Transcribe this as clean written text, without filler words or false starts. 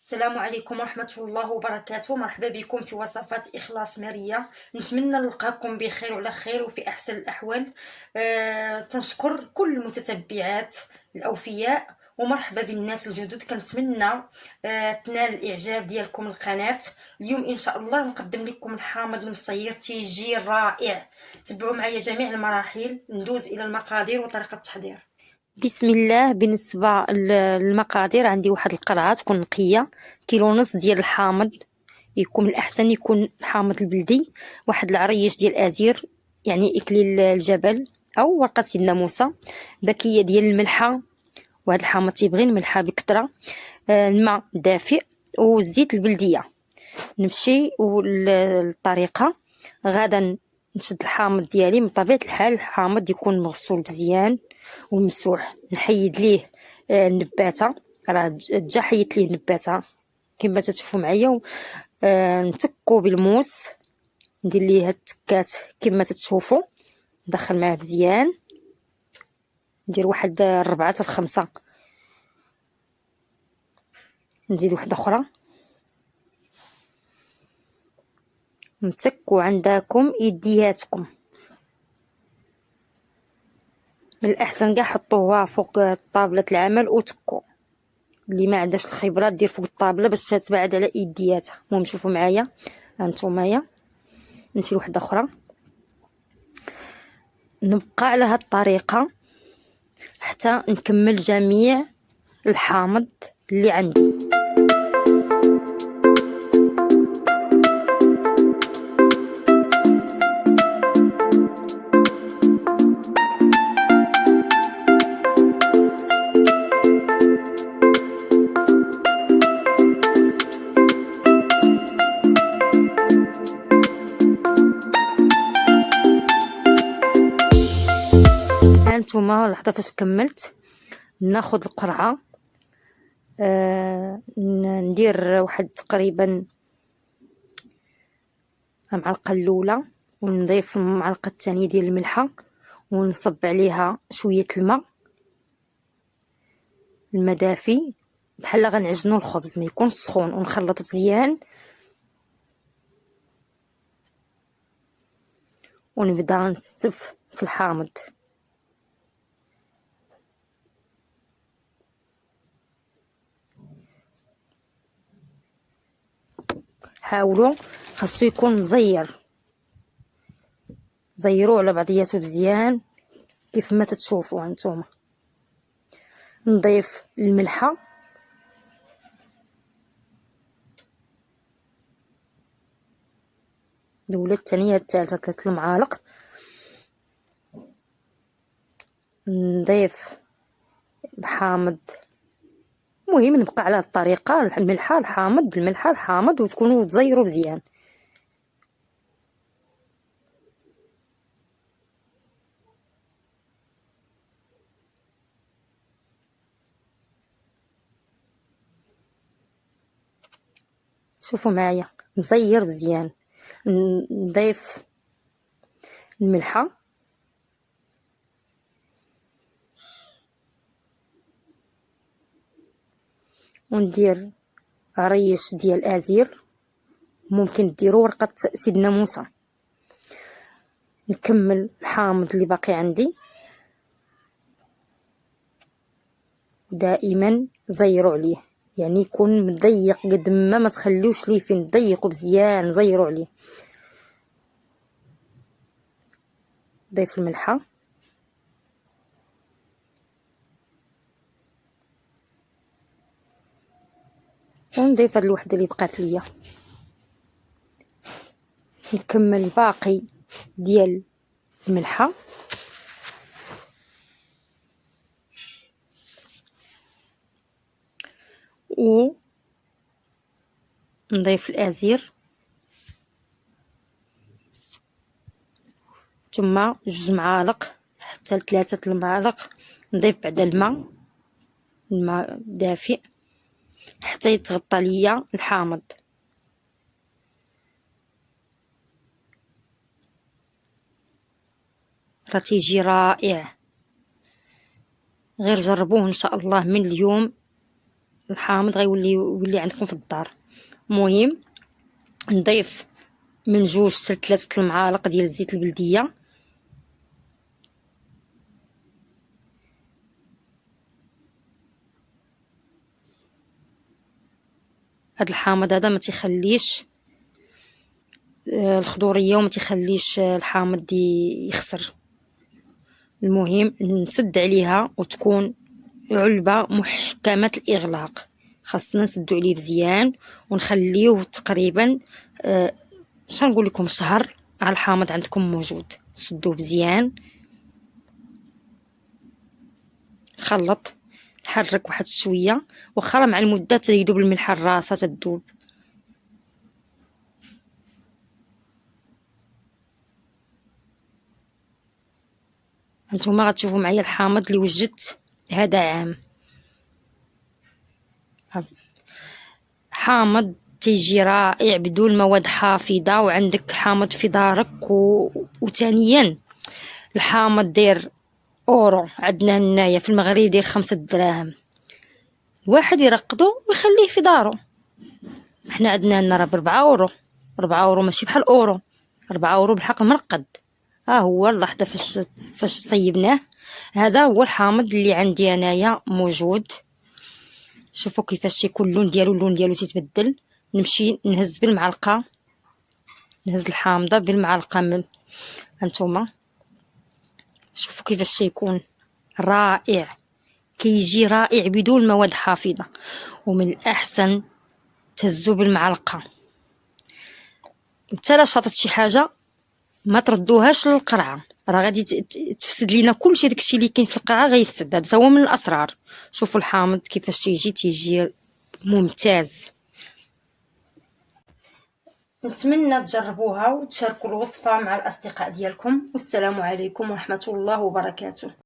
السلام عليكم ورحمة الله وبركاته. مرحبا بكم في وصفات إخلاص ماريا. نتمنى نلقاكم بخير وعلى خير وفي أحسن الأحوال. تنشكر كل المتتبعات الأوفياء ومرحبا بالناس الجدد. كنتمنى تنال الإعجاب ديالكم القناة. اليوم إن شاء الله نقدم لكم الحامض المصير تيجي رائع. تبعوا معايا جميع المراحل، ندوز إلى المقادير وطريقة التحضير. بسم الله. بالنسبه للمقادير عندي واحد القرعه تكون نقيه، كيلو ونص ديال الحامض، يكون الاحسن يكون الحامض البلدي، واحد العريش ديال الازير يعني اكليل الجبل او ورقه سيدنا موسى، باكيه ديال الملحه، وهذا الحامض تيبغي الملحه بكثره، الماء دافئ والزيت البلديه. نمشي للطريقه. غادا نشد الحامض ديالي، من طبيعه الحال الحامض يكون مغسول مزيان ومسوح، نحيد ليه النباته، راه جا حيدت ليه النباته كما تشوفوا معايا. نتكو بالموس، ندير ليه هاد التكات كما تشوفوا، ندخل معاه مزيان، ندير واحد 4 حتى 5، نزيد واحده اخرى، نتكو عندكم يدياتكم. من الاحسن كاع حطوها فوق طابله العمل وتكو، اللي ما عندهاش الخبره دير فوق الطابله باش تبعد على يدياتها. المهم شوفوا معايا هانتومايا، نمشي لوحده اخرى، نبقى على هاد الطريقه حتى نكمل جميع الحامض اللي عندي. هانتوما لحظه فاش كملت، ناخذ القرعه، ندير واحد تقريبا معلقه الاولى، ونضيف المعلقه الثانيه ديال الملحه، ونصب عليها شويه الماء دافي بحال غنعجنوا الخبز، ما يكونش سخون، ونخلط مزيان، ونبدا نستف في الحامض. حاولوا خاصو يكون مزير، زيروه على بعضياته مزيان كيف ما تتشوفوا هانتوما. نضيف الملحه، الاولى الثانيه الثالثه 3 المعالق. نضيف الحامض، المهم نبقى على الطريقه، الملحه الحامض بالملحه الحامض، وتكونوا تزيروا مزيان. شوفوا معايا نزير مزيان، نضيف الملحه، وندير عريش ديال ازير، ممكن ديروا ورقه سيدنا موسى. نكمل الحامض اللي باقي عندي، دائما زيروا عليه، يعني يكون مضيق قد ما تخليوش ليه فين، ضيقوا مزيان، زيروا عليه. ضيف الملحه، ونضيف هاد الوحده اللي بقات ليا، نكمل الباقي ديال الملحه، و نضيف الازير، ثم 2 معالق حتى 3 المعالق. نضيف بعد الماء دافئ حتى يتغطى ليا الحامض. راه تيجي رائع، غير جربوه ان شاء الله من اليوم الحامض يولي عندكم في الدار. المهم نضيف من 2 حتى 3 المعالق ديال الزيت البلديه. هاد الحامض هذا ما تيخليش الخضوريه وما تيخليش الحامض يخسر. المهم نسد عليها وتكون علبه محكمه الاغلاق، خاصنا نسدو عليه مزيان ونخليوه تقريبا نقول لكم شهر على الحامض عندكم موجود. سدوه مزيان، خلط، حرك واحد شويه، واخا مع المده تيذوب الملح الراسه تذوب. هانتوما غتشوفوا معايا الحامض اللي وجدت هذا عام. حامض تيجي رائع بدون مواد حافظه، وعندك حامض في دارك. وثانيا الحامض داير اورو، عندنا هنايا في المغرب داير 5 دراهم. الواحد يرقدو ويخليه في دارو. احنا عندنا هنا راه ب4 اورو. 4 اورو ماشي بحال اورو، 4 اورو بالحق مرقد. ها هو اللحظه فاش صيبناه. هذا هو الحامض اللي عندي انايا موجود. شوفوا كيفاش يكون اللون ديالو تيتبدل. نمشي نهز بالمعلقه، نهز الحامضه بالمعلقه من هانتوما. شوفوا كيفاش تيكون رائع، كيجي رائع بدون مواد حافظه. ومن الاحسن تهزو بالمعلقه. انت لا شاطت شي حاجه ما تردوهاش للقرعه، راه غادي تفسد لينا كلشي. داكشي اللي كاين في القرعه غيفسد. هذا هو من الاسرار. شوفوا الحامض كيفاش تيجي ممتاز. نتمنى تجربوها وتشاركوا الوصفه مع الاصدقاء ديالكم. والسلام عليكم ورحمه الله وبركاته.